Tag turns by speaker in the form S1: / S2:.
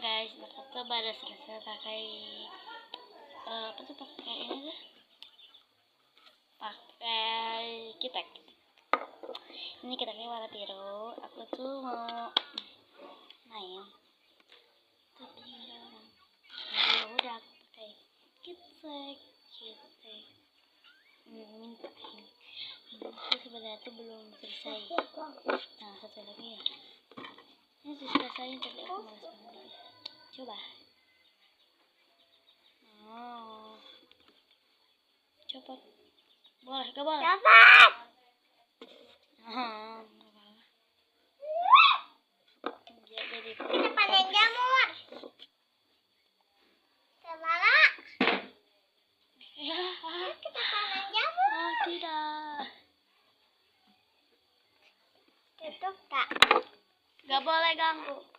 S1: Guys, aku tuh baru selesai pakai apa tuh, pakai ini tuh, pakai kitek. Ini kiteknya warna biru. Aku tuh mau main tapi nggak ada orang. Jadi ya udah aku pakai kitek. Minta ini tuh sebenarnya tuh belum selesai. Nah, satu lagi ya. Ini sudah selesai tapi aku malas banget. Coba. Oh. Coba. Boleh, gak boleh?
S2: Dapat.
S1: Jadi
S2: Kita panen jamur. Kemana?
S1: Ya.
S2: Kita panen jamur.
S1: Oh, tidak.
S2: Tutup tak?
S1: Gak boleh ganggu.